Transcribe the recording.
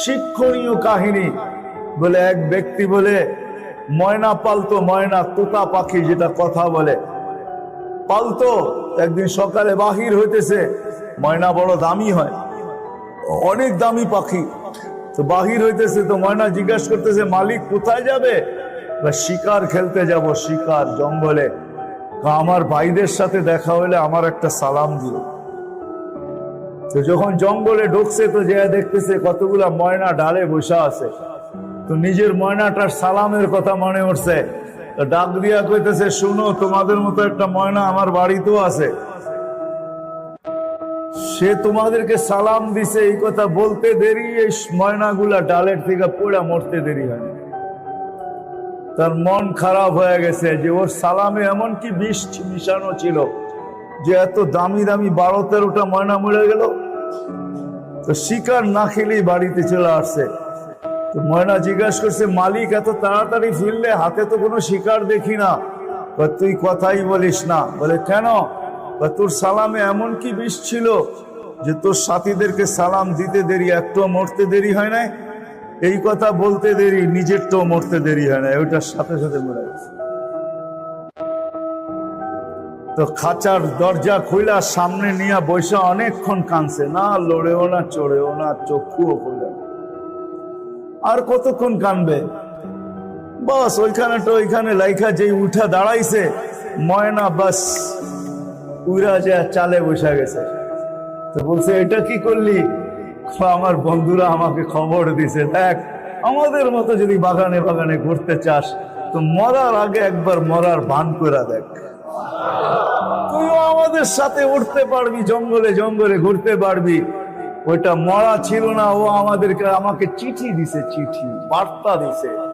শিক্ষণীয় কাহিনী বলে এক ব্যক্তি বলে ময়না পালতো, ময়না তোতা পাখি যেটা কথা বলে পালতো। একদিন সকালে বাহির হইতেছে, ময়না বড় দামি হয়, অনেক দামি পাখি। তো বাহির হইতেছে, তো ময়না জিজ্ঞাসা করতেছে মালিক কোথায় যাবে? শিকার খেলতে যাব, শিকার জঙ্গলে। আমার ভাইদের সাথে দেখা হলে আমার একটা সালাম দিও। তো যখন জঙ্গলে ঢুকছে তো যে দেখতেছে কতগুলা ময়না ডালে বসা আছে। তো নিজের ময়নাটার সালামের কথা মনে উঠছে, তো ডাক দিয়া কইতেছে শুনো, তোমাদের মতো একটা ময়না আমার বাড়িতেও আছে, সে তোমাদেরকে সালাম দিছে। এই কথা বলতে দেরি এই ময়নাগুলা ডালের থেকে পড়ে মরতে দেরি হয়। তার মন খারাপ হয়ে গেছে যে ওর সালামে এমন কি বিষ মিশানো ছিল যে এত দামি দামি 12-13টা ময়না মরে গেল। তো শিকার না খেলেই বাড়িতে চলে আসছে। তো ময়না জিজ্ঞাসা করছে মালিক এত তাড়াতাড়ি ফিরলে, হাতে তো কোনো শিকার দেখি না। তুই কথাই বলিস না। বলে কেন? তোর সালামে এমন কি বিষ ছিল যে তোর সাথীদেরকে সালাম দিতে দেরি, একটু মরতে দেরি হয় না। এই কথা বলতে দেরি, নিজেরটাও মরতে দেরি হয় না, ওইটার সাথে সাথে মরে গেছে। তো খাঁচার দরজা খুইলা সামনে নিয়ে বৈশা অনেকক্ষণ কাঁদছে, না লড়েও না চড়েও না, চক্ষুও খুলে। আর কতক্ষণ কানবে? বাস ওইখানে লাইখা যেই উঠা দাঁড়াইছে ময়না, বাস উড়া যা চালে বসা গেছে। তো বলছে এটা কি করলি? আমার বন্ধুরা আমাকে খবর দিছে, দেখ আমাদের মতো যদি বাগানে বাগানে ঘুরতে চাস তো মরার আগে একবার মরার ভান করে দেখ, তুইও আমাদের সাথে উঠতে পারবি, জঙ্গলে জঙ্গলে ঘুরতে পারবি। ওইটা মরা ছিল না, ও আমাকে চিঠি দিছে, চিঠি বার্তা দিছে।